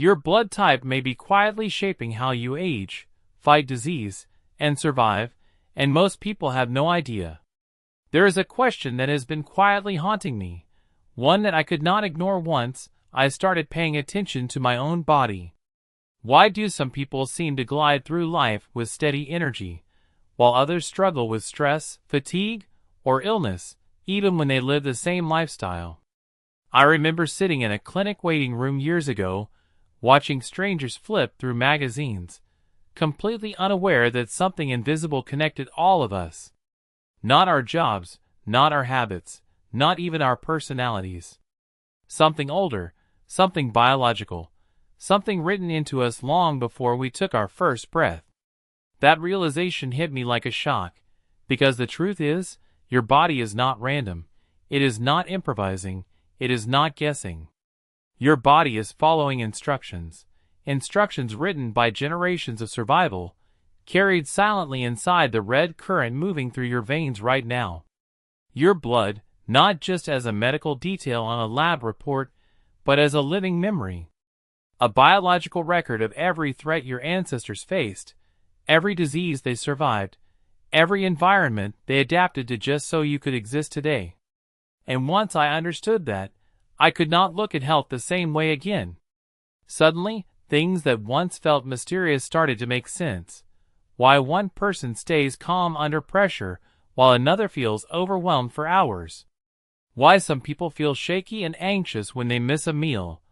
Your blood type may be quietly shaping how you age, fight disease, and survive, and most people have no idea. There is a question that has been quietly haunting me, one that I could not ignore once I started paying attention to my own body. Why do some people seem to glide through life with steady energy, while others struggle with stress, fatigue, or illness, even when they live the same lifestyle? I remember sitting in a clinic waiting room years ago, watching strangers flip through magazines, completely unaware that something invisible connected all of us. Not our jobs, not our habits, not even our personalities. Something older, something biological, something written into us long before we took our first breath. That realization hit me like a shock, because the truth is, your body is not random, it is not improvising, it is not guessing. Your body is following instructions, instructions written by generations of survival, carried silently inside the red current moving through your veins right now. Your blood, not just as a medical detail on a lab report, but as a living memory. A biological record of every threat your ancestors faced, every disease they survived, every environment they adapted to just so you could exist today. And once I understood that, I could not look at health the same way again. Suddenly, things that once felt mysterious started to make sense. Why one person stays calm under pressure while another feels overwhelmed for hours. Why some people feel shaky and anxious when they miss a meal.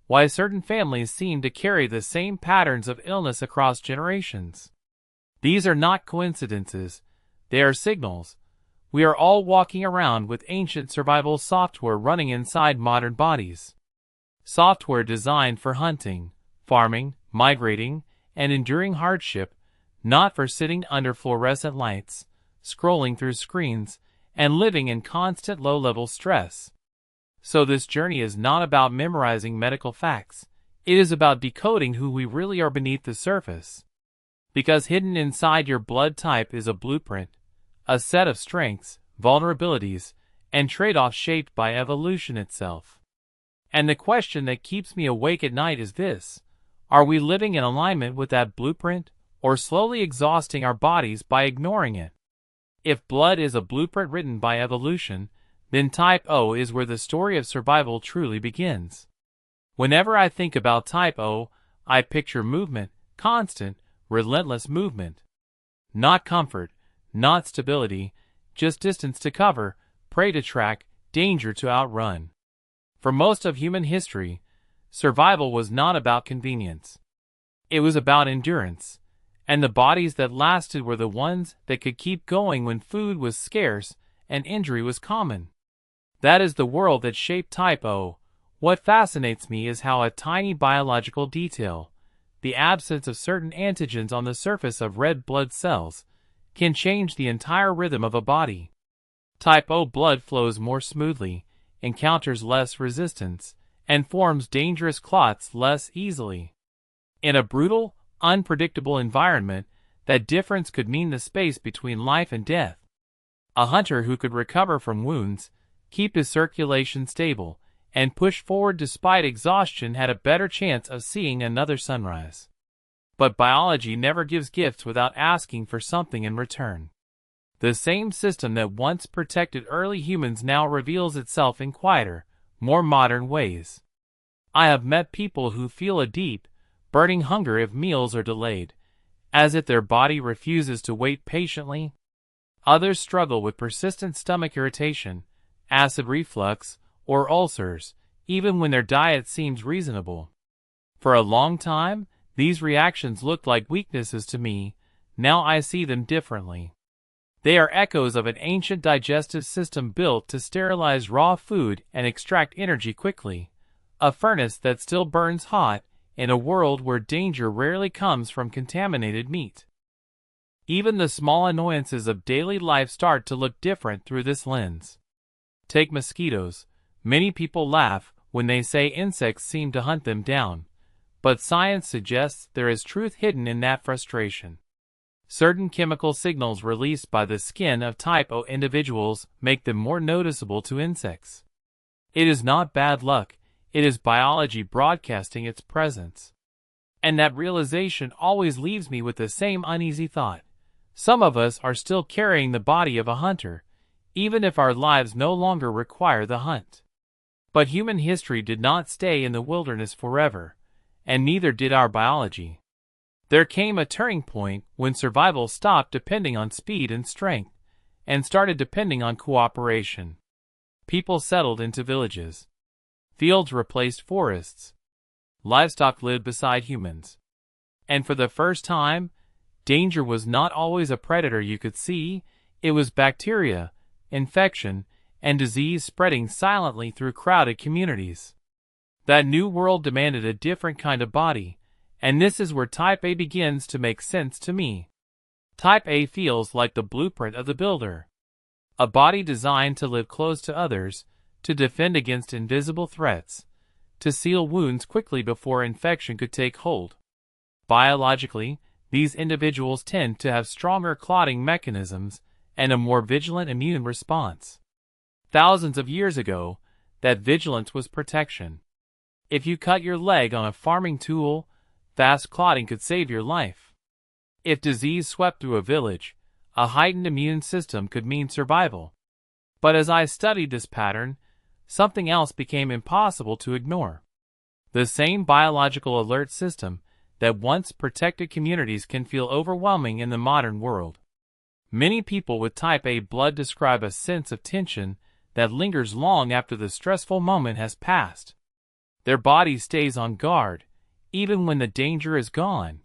Why certain families seem to carry the same patterns of illness across generations. These are not coincidences, they are signals. We are all walking around with ancient survival software running inside modern bodies. Software designed for hunting, farming, migrating, and enduring hardship, not for sitting under fluorescent lights, scrolling through screens, and living in constant low-level stress. So this journey is not about memorizing medical facts. It is about decoding who we really are beneath the surface. Because hidden inside your blood type is a blueprint, a set of strengths, vulnerabilities, and trade-offs shaped by evolution itself. And the question that keeps me awake at night is this: are we living in alignment with that blueprint, or slowly exhausting our bodies by ignoring it? If blood is a blueprint written by evolution, then Type O is where the story of survival truly begins. Whenever I think about Type O, I picture movement, constant, relentless movement. Not comfort, not stability, just distance to cover, prey to track, danger to outrun. For most of human history, survival was not about convenience. It was about endurance, and the bodies that lasted were the ones that could keep going when food was scarce and injury was common. That is the world that shaped Type O. What fascinates me is how a tiny biological detail, the absence of certain antigens on the surface of red blood cells, can change the entire rhythm of a body. Type O blood flows more smoothly, encounters less resistance, and forms dangerous clots less easily. In a brutal, unpredictable environment, that difference could mean the space between life and death. A hunter who could recover from wounds, keep his circulation stable, and push forward despite exhaustion had a better chance of seeing another sunrise. But biology never gives gifts without asking for something in return. The same system that once protected early humans now reveals itself in quieter, more modern ways. I have met people who feel a deep, burning hunger if meals are delayed, as if their body refuses to wait patiently. Others struggle with persistent stomach irritation, acid reflux, or ulcers, even when their diet seems reasonable. For a long time, these reactions looked like weaknesses to me. Now I see them differently. They are echoes of an ancient digestive system built to sterilize raw food and extract energy quickly, a furnace that still burns hot in a world where danger rarely comes from contaminated meat. Even the small annoyances of daily life start to look different through this lens. Take mosquitoes. Many people laugh when they say insects seem to hunt them down, but science suggests there is truth hidden in that frustration. Certain chemical signals released by the skin of Type O individuals make them more noticeable to insects. It is not bad luck, it is biology broadcasting its presence. And that realization always leaves me with the same uneasy thought. Some of us are still carrying the body of a hunter, even if our lives no longer require the hunt. But human history did not stay in the wilderness forever, and neither did our biology. There came a turning point when survival stopped depending on speed and strength, and started depending on cooperation. People settled into villages. Fields replaced forests. Livestock lived beside humans. And for the first time, danger was not always a predator you could see, it was bacteria, infection, and disease spreading silently through crowded communities. That new world demanded a different kind of body, and this is where Type A begins to make sense to me. Type A feels like the blueprint of the builder. A body designed to live close to others, to defend against invisible threats, to seal wounds quickly before infection could take hold. Biologically, these individuals tend to have stronger clotting mechanisms and a more vigilant immune response. Thousands of years ago, that vigilance was protection. If you cut your leg on a farming tool, fast clotting could save your life. If disease swept through a village, a heightened immune system could mean survival. But as I studied this pattern, something else became impossible to ignore. The same biological alert system that once protected communities can feel overwhelming in the modern world. Many people with Type A blood describe a sense of tension that lingers long after the stressful moment has passed. Their body stays on guard, even when the danger is gone.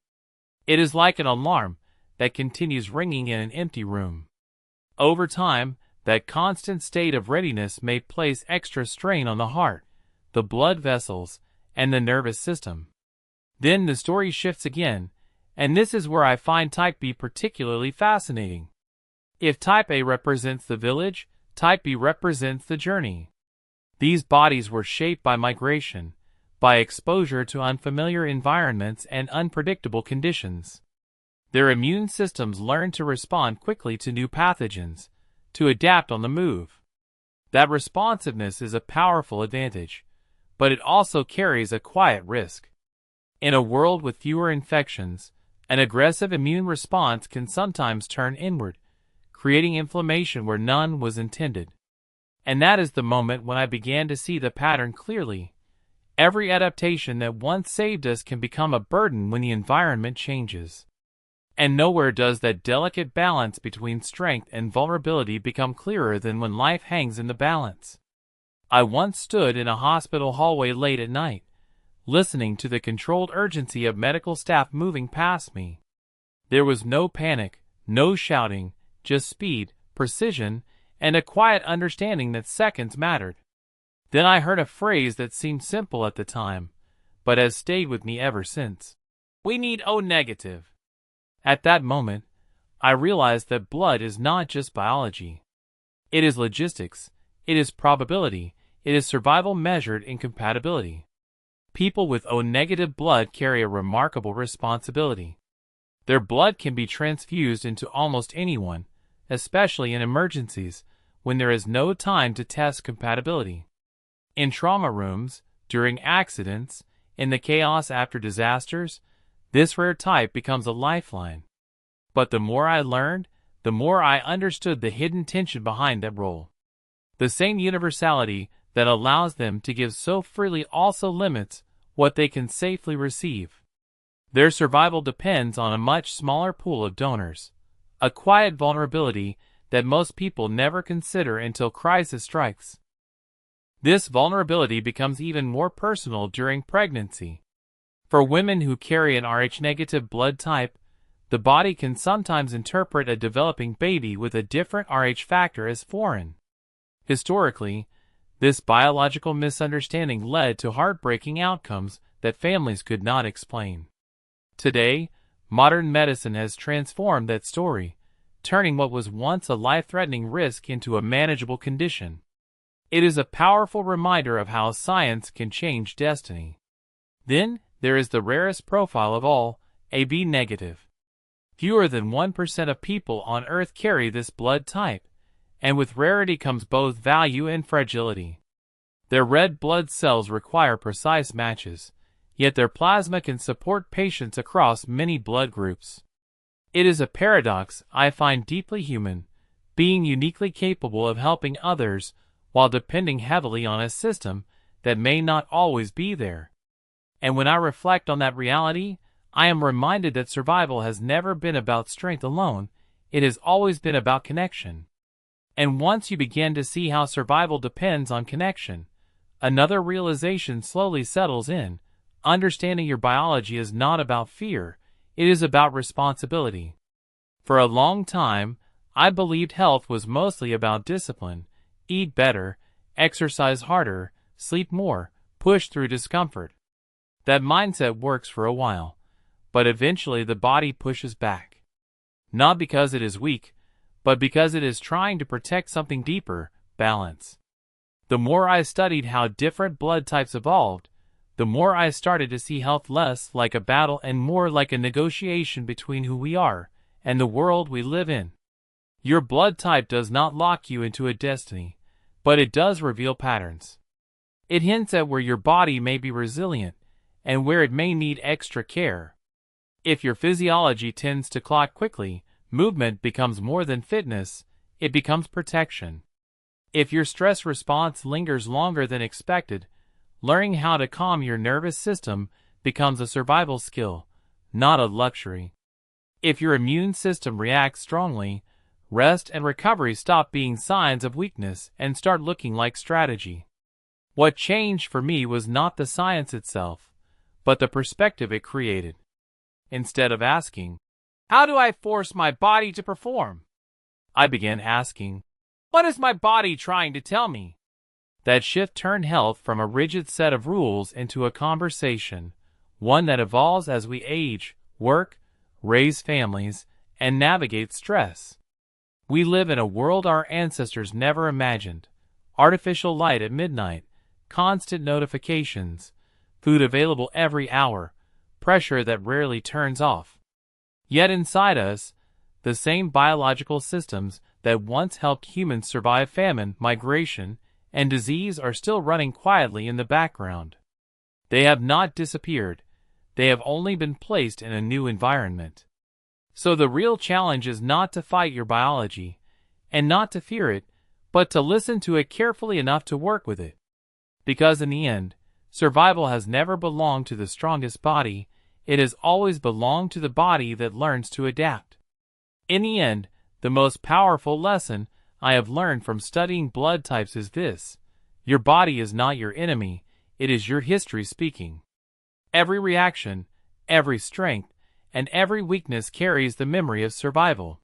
It is like an alarm that continues ringing in an empty room. Over time, that constant state of readiness may place extra strain on the heart, the blood vessels, and the nervous system. Then the story shifts again, and this is where I find Type B particularly fascinating. If Type A represents the village, Type B represents the journey. These bodies were shaped by migration, by exposure to unfamiliar environments and unpredictable conditions. Their immune systems learn to respond quickly to new pathogens, to adapt on the move. That responsiveness is a powerful advantage, but it also carries a quiet risk. In a world with fewer infections, an aggressive immune response can sometimes turn inward, creating inflammation where none was intended. And that is the moment when I began to see the pattern clearly. Every adaptation that once saved us can become a burden when the environment changes. And nowhere does that delicate balance between strength and vulnerability become clearer than when life hangs in the balance. I once stood in a hospital hallway late at night, listening to the controlled urgency of medical staff moving past me. There was no panic, no shouting, just speed, precision, and a quiet understanding that seconds mattered. Then I heard a phrase that seemed simple at the time, but has stayed with me ever since. We need O negative. At that moment, I realized that blood is not just biology. It is logistics, it is probability, it is survival measured in compatibility. People with O negative blood carry a remarkable responsibility. Their blood can be transfused into almost anyone, especially in emergencies, when there is no time to test compatibility. In trauma rooms, during accidents, in the chaos after disasters, this rare type becomes a lifeline. But the more I learned, the more I understood the hidden tension behind that role. The same universality that allows them to give so freely also limits what they can safely receive. Their survival depends on a much smaller pool of donors, a quiet vulnerability that most people never consider until crisis strikes. This vulnerability becomes even more personal during pregnancy. For women who carry an Rh-negative blood type, the body can sometimes interpret a developing baby with a different Rh factor as foreign. Historically, this biological misunderstanding led to heartbreaking outcomes that families could not explain. Today, modern medicine has transformed that story, turning what was once a life-threatening risk into a manageable condition. It is a powerful reminder of how science can change destiny. Then, there is the rarest profile of all, AB negative. Fewer than 1% of people on Earth carry this blood type, and with rarity comes both value and fragility. Their red blood cells require precise matches, yet their plasma can support patients across many blood groups. It is a paradox I find deeply human, being uniquely capable of helping others while depending heavily on a system that may not always be there. And when I reflect on that reality, I am reminded that survival has never been about strength alone, it has always been about connection. And once you begin to see how survival depends on connection, another realization slowly settles in. Understanding your biology is not about fear, it is about responsibility. For a long time, I believed health was mostly about discipline: eat better, exercise harder, sleep more, push through discomfort. That mindset works for a while, but eventually the body pushes back. Not because it is weak, but because it is trying to protect something deeper: balance. The more I studied how different blood types evolved, the more I started to see health less like a battle and more like a negotiation between who we are and the world we live in. Your blood type does not lock you into a destiny, but it does reveal patterns. It hints at where your body may be resilient and where it may need extra care. If your physiology tends to clock quickly, movement becomes more than fitness, it becomes protection. If your stress response lingers longer than expected, learning how to calm your nervous system becomes a survival skill, not a luxury. If your immune system reacts strongly, rest and recovery stop being signs of weakness and start looking like strategy. What changed for me was not the science itself, but the perspective it created. Instead of asking, "How do I force my body to perform?" I began asking, "What is my body trying to tell me?" That shift turned health from a rigid set of rules into a conversation, one that evolves as we age, work, raise families, and navigate stress. We live in a world our ancestors never imagined: artificial light at midnight, constant notifications, food available every hour, pressure that rarely turns off. Yet inside us, the same biological systems that once helped humans survive famine, migration, and disease are still running quietly in the background. They have not disappeared, they have only been placed in a new environment. So the real challenge is not to fight your biology, and not to fear it, but to listen to it carefully enough to work with it. Because in the end, survival has never belonged to the strongest body, it has always belonged to the body that learns to adapt. In the end, the most powerful lesson I have learned from studying blood types is this: your body is not your enemy, it is your history speaking. Every reaction, every strength, and every weakness carries the memory of survival.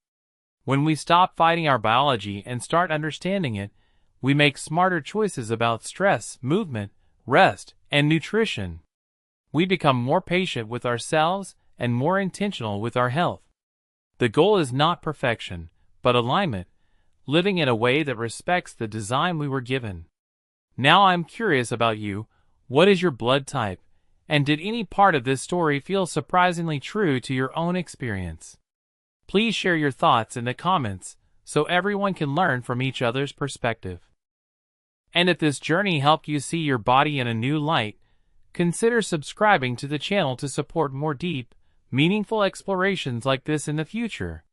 When we stop fighting our biology and start understanding it, we make smarter choices about stress, movement, rest, and nutrition. We become more patient with ourselves and more intentional with our health. The goal is not perfection, but alignment, living in a way that respects the design we were given. Now I'm curious about you. What is your blood type? And did any part of this story feel surprisingly true to your own experience? Please share your thoughts in the comments so everyone can learn from each other's perspective. And if this journey helped you see your body in a new light, consider subscribing to the channel to support more deep, meaningful explorations like this in the future.